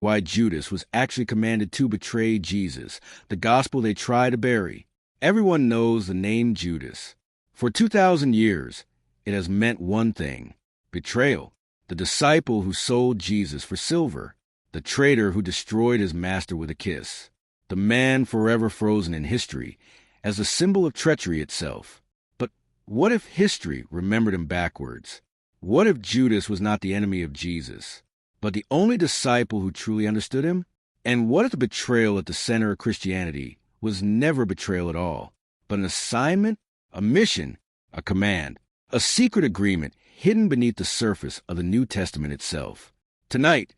why Judas was actually commanded to betray Jesus, the gospel they tried to bury. Everyone knows the name Judas. For 2,000 years, it has meant one thing: betrayal. The disciple who sold Jesus for silver. The traitor who destroyed his master with a kiss. The man forever frozen in history as a symbol of treachery itself. But what if history remembered him backwards? What if Judas was not the enemy of Jesus, but the only disciple who truly understood him? And what if the betrayal at the center of Christianity was never betrayal at all, but an assignment, a mission, a command, a secret agreement hidden beneath the surface of the New Testament itself? Tonight,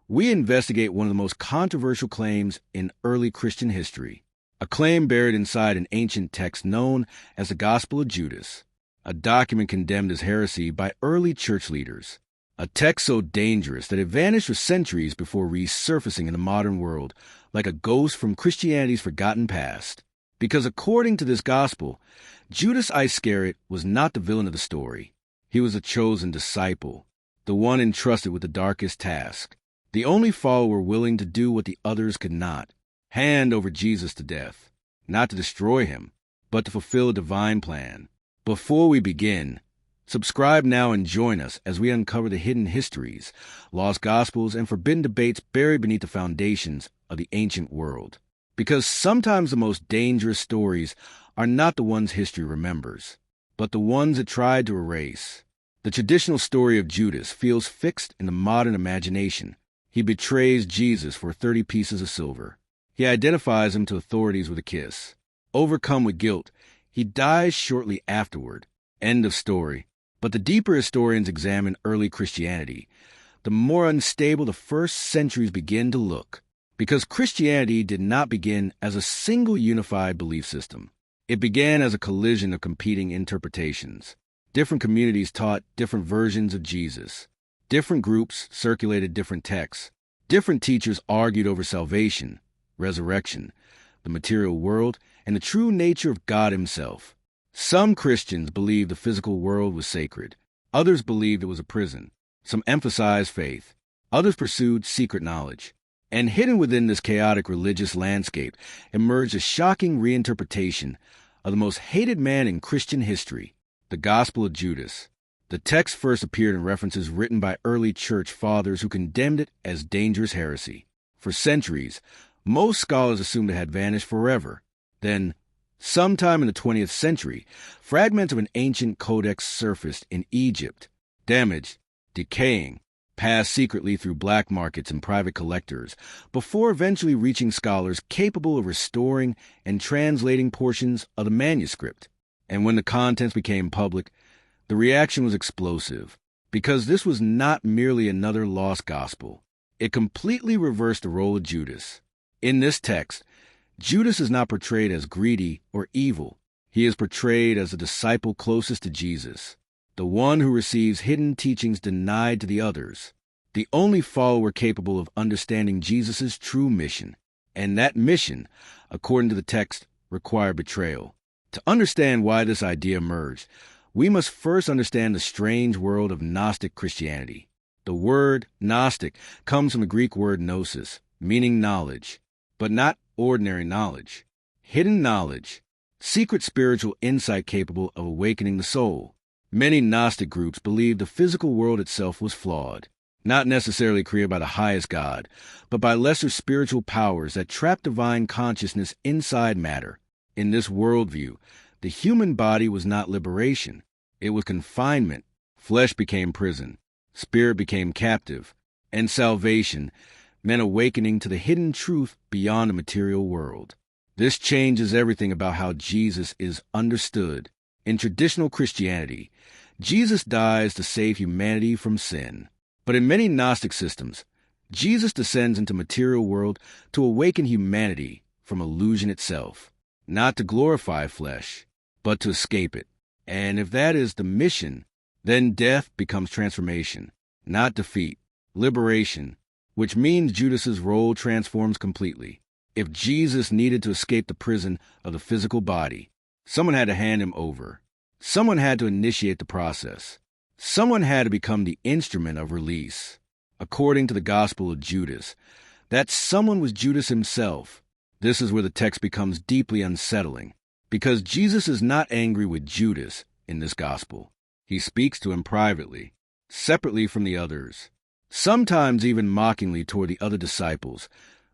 we investigate one of the most controversial claims in early Christian history, a claim buried inside an ancient text known as the Gospel of Judas, a document condemned as heresy by early church leaders, a text so dangerous that it vanished for centuries before resurfacing in the modern world like a ghost from Christianity's forgotten past. Because according to this gospel, Judas Iscariot was not the villain of the story. He was a chosen disciple, the one entrusted with the darkest task, the only follower willing to do what the others could not, hand over Jesus to death, not to destroy him, but to fulfill a divine plan. Before we begin, subscribe now and join us as we uncover the hidden histories, lost gospels, and forbidden debates buried beneath the foundations of the ancient world. Because sometimes the most dangerous stories are not the ones history remembers, but the ones it tried to erase. The traditional story of Judas feels fixed in the modern imagination. He betrays Jesus for 30 pieces of silver. He identifies him to authorities with a kiss. Overcome with guilt, he dies shortly afterward. End of story. But the deeper historians examine early Christianity, the more unstable the first centuries begin to look. Because Christianity did not begin as a single unified belief system. It began as a collision of competing interpretations. Different communities taught different versions of Jesus. Different groups circulated different texts. Different teachers argued over salvation, resurrection, the material world, and the true nature of God himself. Some Christians believed the physical world was sacred. Others believed it was a prison. Some emphasized faith. Others pursued secret knowledge. And hidden within this chaotic religious landscape emerged a shocking reinterpretation of the most hated man in Christian history, the Gospel of Judas. The text first appeared in references written by early church fathers who condemned it as dangerous heresy. For centuries, most scholars assumed it had vanished forever. Then, sometime in the 20th century, fragments of an ancient codex surfaced in Egypt, damaged, decaying, passed secretly through black markets and private collectors, before eventually reaching scholars capable of restoring and translating portions of the manuscript. And when the contents became public, the reaction was explosive, because this was not merely another lost gospel. It completely reversed the role of Judas. In this text, Judas is not portrayed as greedy or evil. He is portrayed as the disciple closest to Jesus, the one who receives hidden teachings denied to the others, the only follower capable of understanding Jesus' true mission. And that mission, according to the text, required betrayal. To understand why this idea emerged, we must first understand the strange world of Gnostic Christianity. The word Gnostic comes from the Greek word gnosis, meaning knowledge, but not ordinary knowledge. Hidden knowledge, secret spiritual insight capable of awakening the soul. Many Gnostic groups believed the physical world itself was flawed, not necessarily created by the highest God, but by lesser spiritual powers that trap divine consciousness inside matter. In this worldview, the human body was not liberation. It was confinement. Flesh became prison. Spirit became captive. And salvation meant awakening to the hidden truth beyond the material world. This changes everything about how Jesus is understood. In traditional Christianity, Jesus dies to save humanity from sin. But in many Gnostic systems, Jesus descends into material world to awaken humanity from illusion itself, not to glorify flesh, but to escape it. And if that is the mission, then death becomes transformation, not defeat, liberation, which means Judas's role transforms completely. If Jesus needed to escape the prison of the physical body, someone had to hand him over. Someone had to initiate the process. Someone had to become the instrument of release. According to the Gospel of Judas, That someone was Judas himself. This is where the text becomes deeply unsettling, because Jesus is not angry with Judas in this gospel. He speaks to him privately, separately from the others, sometimes even mockingly toward the other disciples,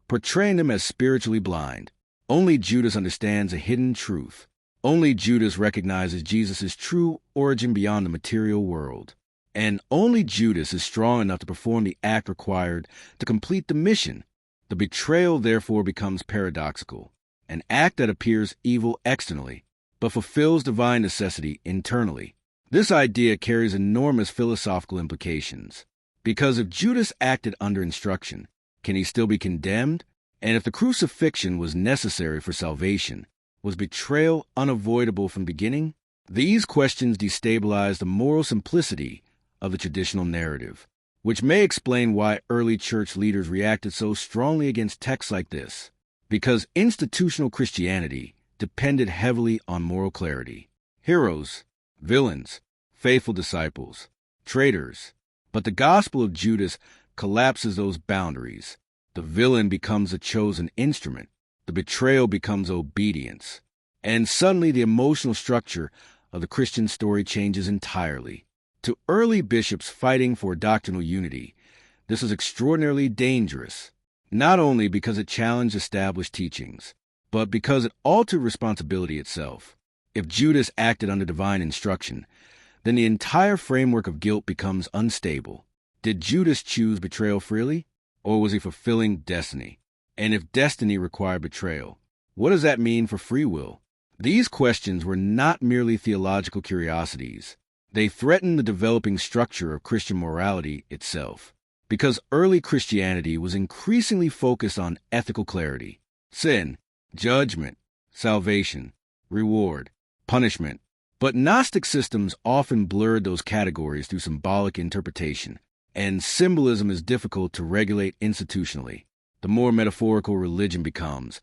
portraying them as spiritually blind. Only Judas understands a hidden truth. Only Judas recognizes Jesus' true origin beyond the material world. And only Judas is strong enough to perform the act required to complete the mission. The betrayal therefore becomes paradoxical, an act that appears evil externally, but fulfills divine necessity internally. This idea carries enormous philosophical implications, because if Judas acted under instruction, can he still be condemned? And if the crucifixion was necessary for salvation, was betrayal unavoidable from the beginning? These questions destabilize the moral simplicity of the traditional narrative, which may explain why early church leaders reacted so strongly against texts like this, because institutional Christianity depended heavily on moral clarity. Heroes, villains, faithful disciples, traitors. But the Gospel of Judas collapses those boundaries. The villain becomes a chosen instrument. The betrayal becomes obedience. And suddenly the emotional structure of the Christian story changes entirely. To early bishops fighting for doctrinal unity, this is extraordinarily dangerous, not only because it challenged established teachings, but because it altered responsibility itself. If Judas acted under divine instruction, then the entire framework of guilt becomes unstable. Did Judas choose betrayal freely, or was he fulfilling destiny? And if destiny required betrayal, what does that mean for free will? These questions were not merely theological curiosities. They threatened the developing structure of Christian morality itself, because early Christianity was increasingly focused on ethical clarity: sin, judgment, salvation, reward, punishment. But Gnostic systems often blurred those categories through symbolic interpretation, and symbolism is difficult to regulate institutionally. The more metaphorical religion becomes,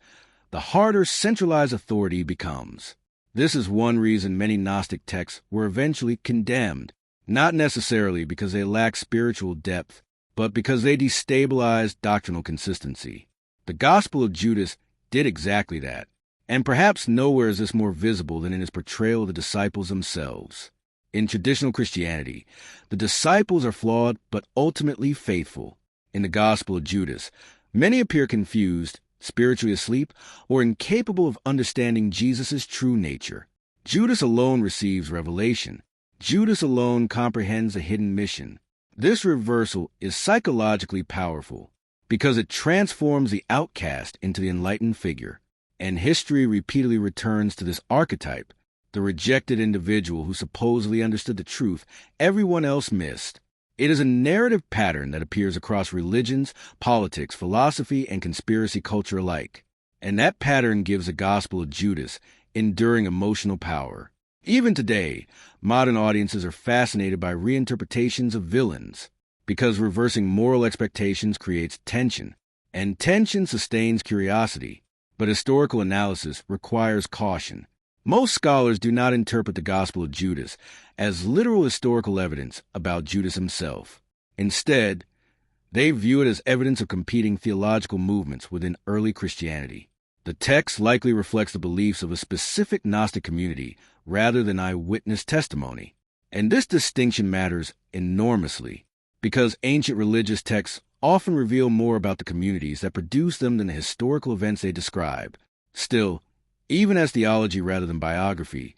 the harder centralized authority becomes. This is one reason many Gnostic texts were eventually condemned, not necessarily because they lacked spiritual depth, but because they destabilized doctrinal consistency. The Gospel of Judas did exactly that, and perhaps nowhere is this more visible than in his portrayal of the disciples themselves. In traditional Christianity, the disciples are flawed but ultimately faithful. In the Gospel of Judas, many appear confused, spiritually asleep, or incapable of understanding Jesus' true nature. Judas alone receives revelation. Judas alone comprehends the hidden mission. This reversal is psychologically powerful because it transforms the outcast into the enlightened figure. And history repeatedly returns to this archetype, the rejected individual who supposedly understood the truth everyone else missed. It is a narrative pattern that appears across religions, politics, philosophy, and conspiracy culture alike. And that pattern gives the Gospel of Judas enduring emotional power. Even today, modern audiences are fascinated by reinterpretations of villains, because reversing moral expectations creates tension, and tension sustains curiosity. But historical analysis requires caution. Most scholars do not interpret the Gospel of Judas as literal historical evidence about Judas himself. Instead, they view it as evidence of competing theological movements within early Christianity. The text likely reflects the beliefs of a specific Gnostic community rather than eyewitness testimony. And this distinction matters enormously, because ancient religious texts often reveal more about the communities that produce them than the historical events they describe. Still, even as theology rather than biography,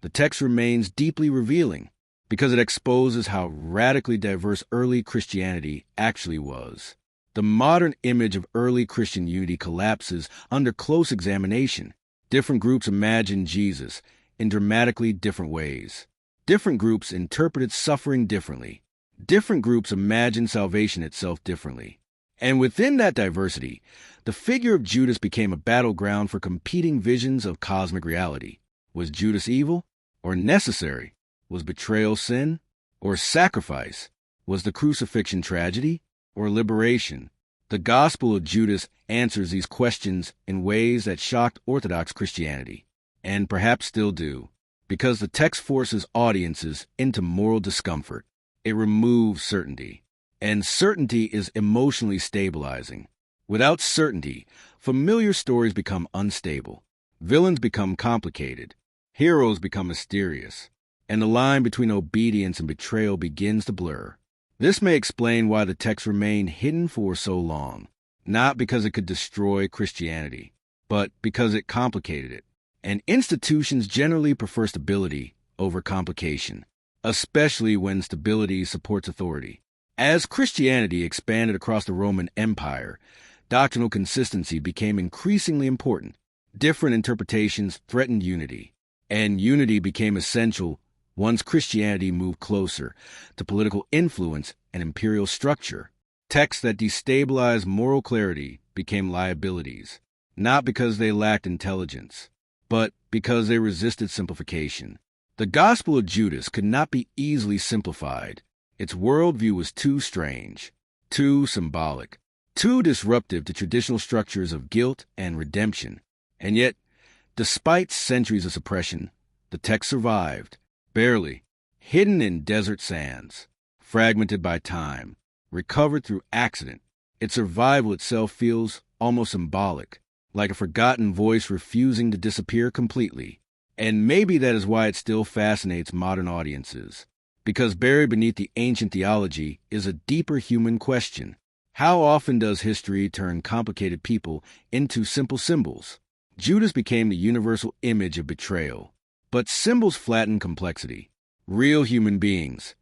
the text remains deeply revealing because it exposes how radically diverse early Christianity actually was. The modern image of early Christian unity collapses under close examination. Different groups imagined Jesus in dramatically different ways. Different groups interpreted suffering differently. Different groups imagined salvation itself differently. And within that diversity, the figure of Judas became a battleground for competing visions of cosmic reality. Was Judas evil or necessary? Was betrayal sin or sacrifice? Was the crucifixion tragedy or liberation? The Gospel of Judas answers these questions in ways that shocked Orthodox Christianity, and perhaps still do, because the text forces audiences into moral discomfort. It removes certainty. And certainty is emotionally stabilizing. Without certainty, familiar stories become unstable, villains become complicated, heroes become mysterious, and the line between obedience and betrayal begins to blur. This may explain why the text remained hidden for so long, not because it could destroy Christianity, but because it complicated it. And institutions generally prefer stability over complication, especially when stability supports authority. As Christianity expanded across the Roman Empire, doctrinal consistency became increasingly important. Different interpretations threatened unity, and unity became essential once Christianity moved closer to political influence and imperial structure. Texts that destabilized moral clarity became liabilities, not because they lacked intelligence, but because they resisted simplification. The Gospel of Judas could not be easily simplified. Its worldview was too strange, too symbolic, too disruptive to traditional structures of guilt and redemption. And yet, despite centuries of suppression, the text survived, barely, hidden in desert sands, fragmented by time, recovered through accident. Its survival itself feels almost symbolic, like a forgotten voice refusing to disappear completely. And maybe that is why it still fascinates modern audiences, because buried beneath the ancient theology is a deeper human question. How often does history turn complicated people into simple symbols? Judas became the universal image of betrayal, but symbols flatten complexity. Real human beings,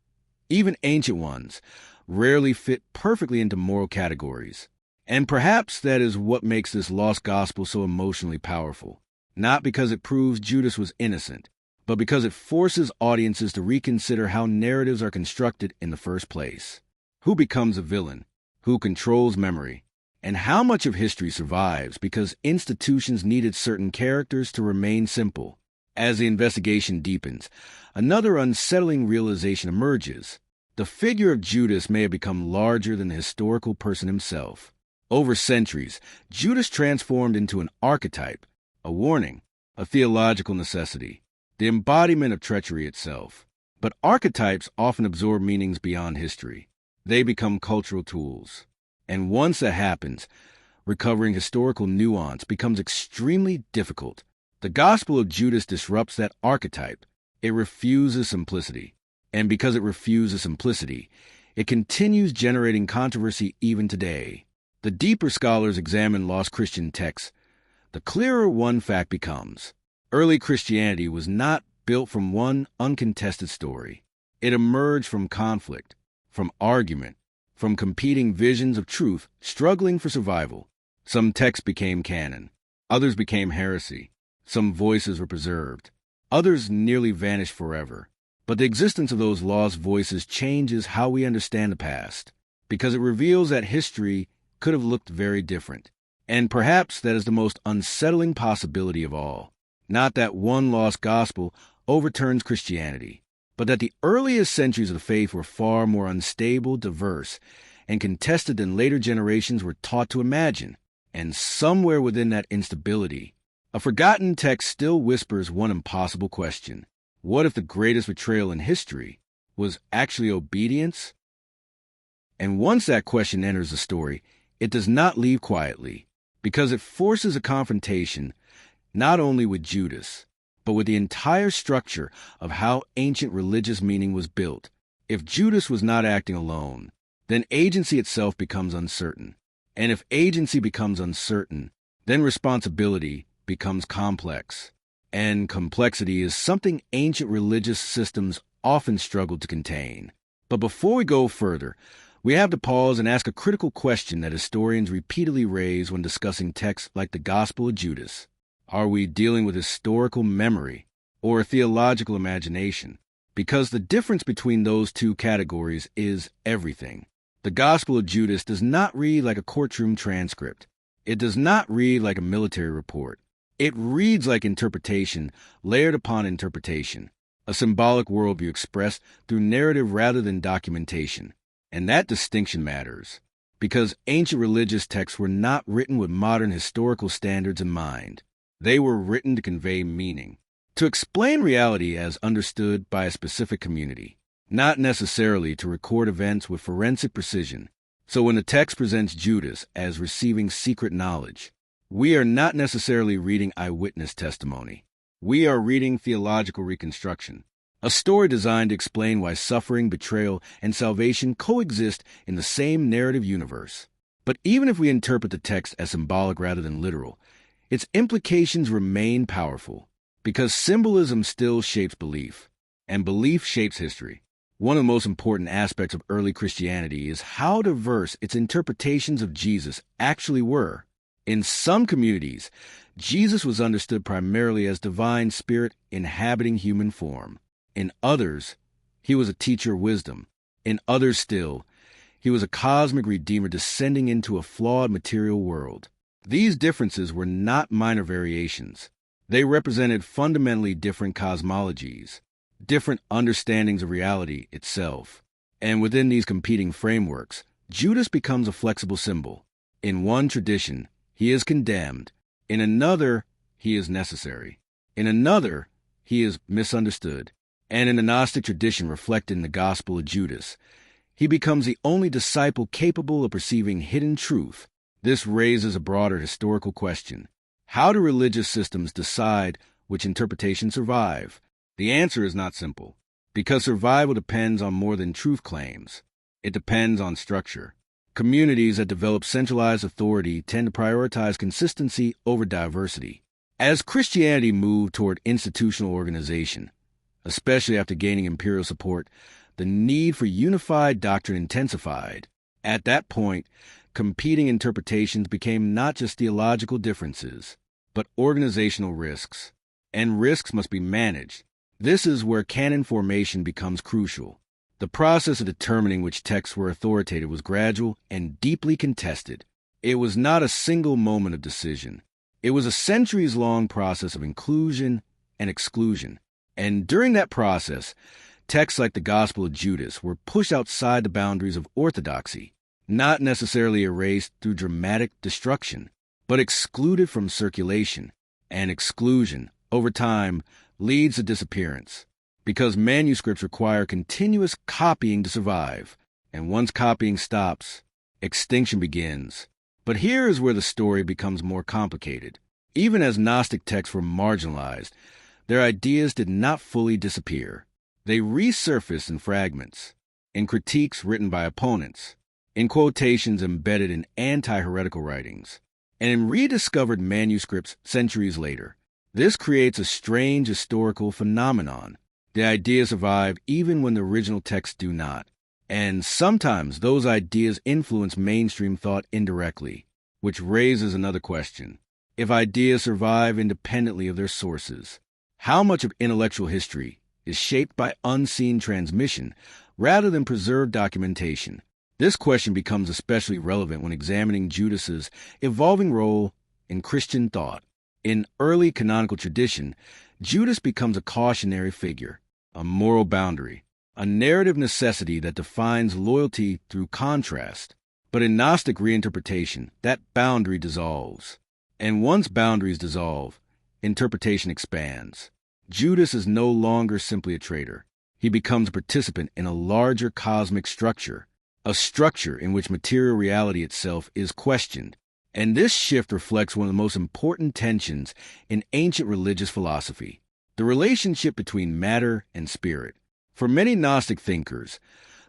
even ancient ones, rarely fit perfectly into moral categories. And perhaps that is what makes this lost gospel so emotionally powerful. Not because it proves Judas was innocent, but because it forces audiences to reconsider how narratives are constructed in the first place. Who becomes a villain? Who controls memory? And how much of history survives because institutions needed certain characters to remain simple? As the investigation deepens, another unsettling realization emerges. The figure of Judas may have become larger than the historical person himself. Over centuries, Judas transformed into an archetype, a warning, a theological necessity, the embodiment of treachery itself. But archetypes often absorb meanings beyond history. They become cultural tools. And once that happens, recovering historical nuance becomes extremely difficult. The Gospel of Judas disrupts that archetype. It refuses simplicity. And because it refuses simplicity, it continues generating controversy even today. The deeper scholars examine lost Christian texts, the clearer one fact becomes. Early Christianity was not built from one uncontested story. It emerged from conflict, from argument, from competing visions of truth struggling for survival. Some texts became canon, others became heresy, some voices were preserved, others nearly vanished forever. But the existence of those lost voices changes how we understand the past, because it reveals that history could have looked very different. And perhaps that is the most unsettling possibility of all. Not that one lost gospel overturns Christianity, but that the earliest centuries of the faith were far more unstable, diverse, and contested than later generations were taught to imagine. And somewhere within that instability, a forgotten text still whispers one impossible question. What if the greatest betrayal in history was actually obedience? And once that question enters the story, it does not leave quietly, because it forces a confrontation not only with Judas, but with the entire structure of how ancient religious meaning was built. If Judas was not acting alone, then agency itself becomes uncertain. And if agency becomes uncertain, then responsibility becomes complex. And complexity is something ancient religious systems often struggled to contain. But before we go further, we have to pause and ask a critical question that historians repeatedly raise when discussing texts like the Gospel of Judas. Are we dealing with historical memory or a theological imagination? Because the difference between those two categories is everything. The Gospel of Judas does not read like a courtroom transcript. It does not read like a military report. It reads like interpretation layered upon interpretation, a symbolic worldview expressed through narrative rather than documentation. And that distinction matters, because ancient religious texts were not written with modern historical standards in mind. They were written to convey meaning, to explain reality as understood by a specific community, not necessarily to record events with forensic precision. So when the text presents Judas as receiving secret knowledge, we are not necessarily reading eyewitness testimony. We are reading theological reconstruction, a story designed to explain why suffering, betrayal, and salvation coexist in the same narrative universe. But even if we interpret the text as symbolic rather than literal, its implications remain powerful, because symbolism still shapes belief, and belief shapes history. One of the most important aspects of early Christianity is how diverse its interpretations of Jesus actually were. In some communities, Jesus was understood primarily as divine spirit inhabiting human form. In others, he was a teacher of wisdom. In others still, he was a cosmic redeemer descending into a flawed material world. These differences were not minor variations. They represented fundamentally different cosmologies, different understandings of reality itself. And within these competing frameworks, Judas becomes a flexible symbol. In one tradition, he is condemned. In another, he is necessary. In another, he is misunderstood. And in the Gnostic tradition reflected in the Gospel of Judas, he becomes the only disciple capable of perceiving hidden truth. This raises a broader historical question. How do religious systems decide which interpretations survive? The answer is not simple, because survival depends on more than truth claims. It depends on structure. Communities that develop centralized authority tend to prioritize consistency over diversity. As Christianity moved toward institutional organization, especially after gaining imperial support, the need for unified doctrine intensified. At that point, competing interpretations became not just theological differences, but organizational risks. And risks must be managed. This is where canon formation becomes crucial. The process of determining which texts were authoritative was gradual and deeply contested. It was not a single moment of decision. It was a centuries-long process of inclusion and exclusion. And during that process, texts like the Gospel of Judas were pushed outside the boundaries of orthodoxy, not necessarily erased through dramatic destruction, but excluded from circulation. And exclusion, over time, leads to disappearance, because manuscripts require continuous copying to survive, and once copying stops, extinction begins. But here is where the story becomes more complicated. Even as Gnostic texts were marginalized, their ideas did not fully disappear. They resurfaced in fragments, in critiques written by opponents, in quotations embedded in anti-heretical writings, and in rediscovered manuscripts centuries later. This creates a strange historical phenomenon. The ideas survive even when the original texts do not. And sometimes those ideas influence mainstream thought indirectly, which raises another question. If ideas survive independently of their sources, how much of intellectual history is shaped by unseen transmission rather than preserved documentation? This question becomes especially relevant when examining Judas's evolving role in Christian thought. In early canonical tradition, Judas becomes a cautionary figure, a moral boundary, a narrative necessity that defines loyalty through contrast. But in Gnostic reinterpretation, that boundary dissolves. And once boundaries dissolve, interpretation expands. Judas is no longer simply a traitor. He becomes a participant in a larger cosmic structure, a structure in which material reality itself is questioned. And this shift reflects one of the most important tensions in ancient religious philosophy, the relationship between matter and spirit. For many Gnostic thinkers,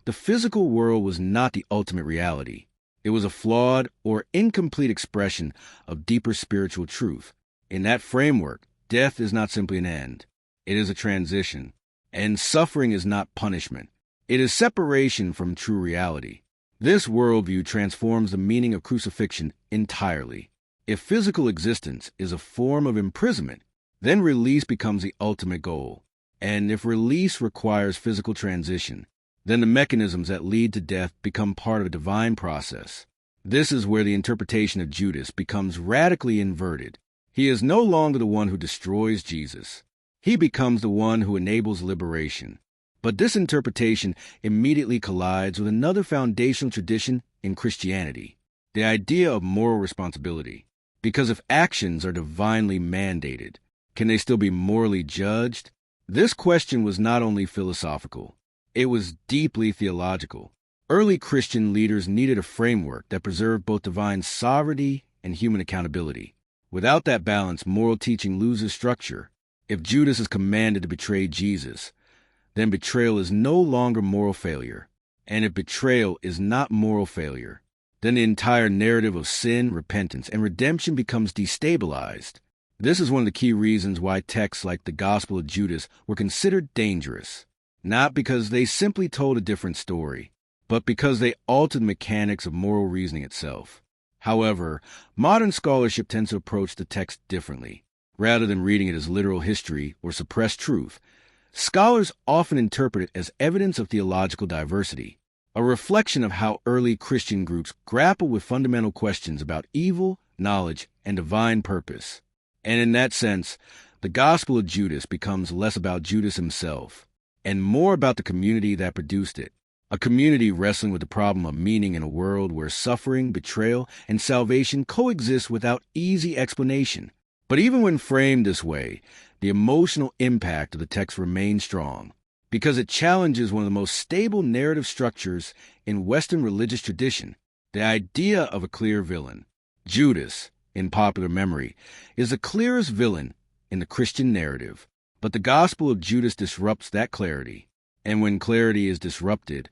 the physical world was not the ultimate reality. It was a flawed or incomplete expression of deeper spiritual truth. In that framework, death is not simply an end. It is a transition. And suffering is not punishment. It is separation from true reality. This worldview transforms the meaning of crucifixion entirely. If physical existence is a form of imprisonment, then release becomes the ultimate goal. And if release requires physical transition, then the mechanisms that lead to death become part of a divine process. This is where the interpretation of Judas becomes radically inverted. He is no longer the one who destroys Jesus. He becomes the one who enables liberation. But this interpretation immediately collides with another foundational tradition in Christianity, the idea of moral responsibility. Because if actions are divinely mandated, can they still be morally judged? This question was not only philosophical, it was deeply theological. Early Christian leaders needed a framework that preserved both divine sovereignty and human accountability. Without that balance, moral teaching loses structure. If Judas is commanded to betray Jesus, then betrayal is no longer moral failure. And if betrayal is not moral failure, then the entire narrative of sin, repentance, and redemption becomes destabilized. This is one of the key reasons why texts like the Gospel of Judas were considered dangerous, not because they simply told a different story, but because they altered the mechanics of moral reasoning itself. However, modern scholarship tends to approach the text differently. Rather than reading it as literal history or suppressed truth, scholars often interpret it as evidence of theological diversity, a reflection of how early Christian groups grapple with fundamental questions about evil, knowledge, and divine purpose. And in that sense, the Gospel of Judas becomes less about Judas himself and more about the community that produced it, a community wrestling with the problem of meaning in a world where suffering, betrayal, and salvation coexist without easy explanation. But even when framed this way, the emotional impact of the text remains strong, because it challenges one of the most stable narrative structures in Western religious tradition, the idea of a clear villain. Judas, in popular memory, is the clearest villain in the Christian narrative, but the Gospel of Judas disrupts that clarity. And when clarity is disrupted,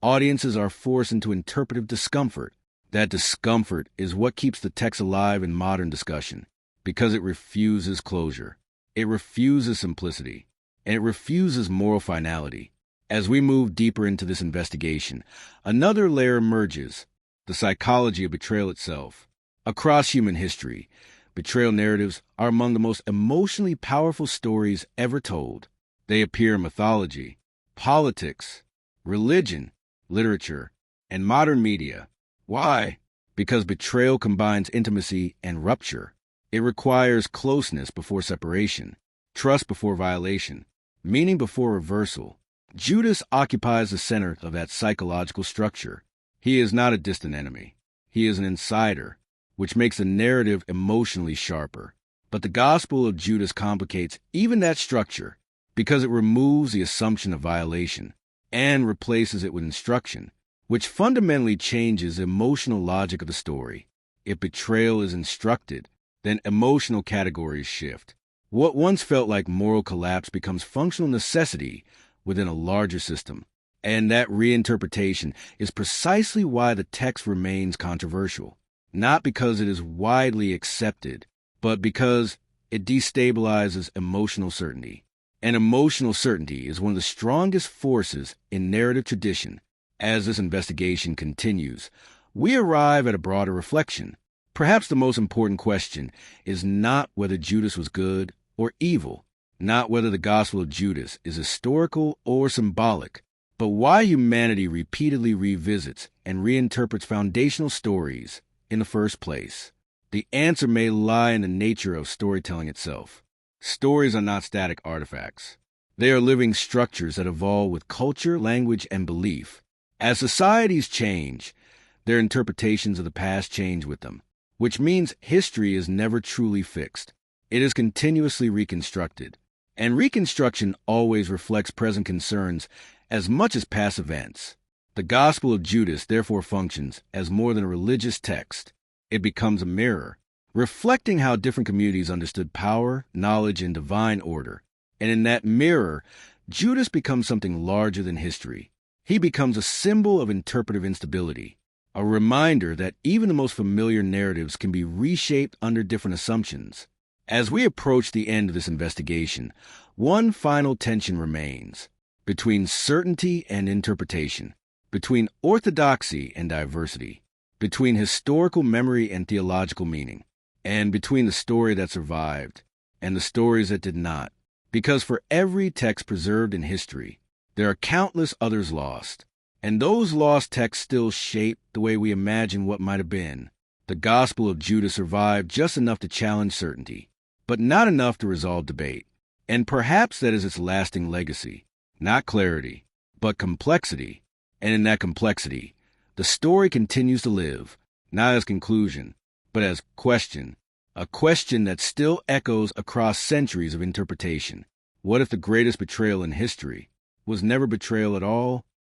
audiences are forced into interpretive discomfort. That discomfort is what keeps the text alive in modern discussion, because it refuses closure, it refuses simplicity, and it refuses moral finality. As we move deeper into this investigation, another layer emerges, the psychology of betrayal itself. Across human history, betrayal narratives are among the most emotionally powerful stories ever told. They appear in mythology, politics, religion, literature, and modern media. Why? Because betrayal combines intimacy and rupture. It requires closeness before separation, trust before violation, meaning before reversal. Judas occupies the center of that psychological structure. He is not a distant enemy. He is an insider, which makes the narrative emotionally sharper. But the Gospel of Judas complicates even that structure because it removes the assumption of violation and replaces it with instruction, which fundamentally changes the emotional logic of the story. If betrayal is instructed, then emotional categories shift. What once felt like moral collapse becomes functional necessity within a larger system. And that reinterpretation is precisely why the text remains controversial. Not because it is widely accepted, but because it destabilizes emotional certainty. And emotional certainty is one of the strongest forces in narrative tradition. As this investigation continues, we arrive at a broader reflection. Perhaps the most important question is not whether Judas was good or evil, not whether the Gospel of Judas is historical or symbolic, but why humanity repeatedly revisits and reinterprets foundational stories in the first place. The answer may lie in the nature of storytelling itself. Stories are not static artifacts. They are living structures that evolve with culture, language, and belief. As societies change, their interpretations of the past change with them, which means history is never truly fixed. It is continuously reconstructed. And reconstruction always reflects present concerns as much as past events. The Gospel of Judas therefore functions as more than a religious text. It becomes a mirror, reflecting how different communities understood power, knowledge, and divine order. And in that mirror, Judas becomes something larger than history. He becomes a symbol of interpretive instability, a reminder that even the most familiar narratives can be reshaped under different assumptions. As we approach the end of this investigation, one final tension remains between certainty and interpretation, between orthodoxy and diversity, between historical memory and theological meaning, and between the story that survived and the stories that did not. Because for every text preserved in history, there are countless others lost, and those lost texts still shape the way we imagine what might have been. The Gospel of Judas survived just enough to challenge certainty, but not enough to resolve debate. And perhaps that is its lasting legacy. Not clarity, but complexity. And in that complexity, the story continues to live, not as conclusion, but as question. A question that still echoes across centuries of interpretation. What if the greatest betrayal in history was never betrayal at all?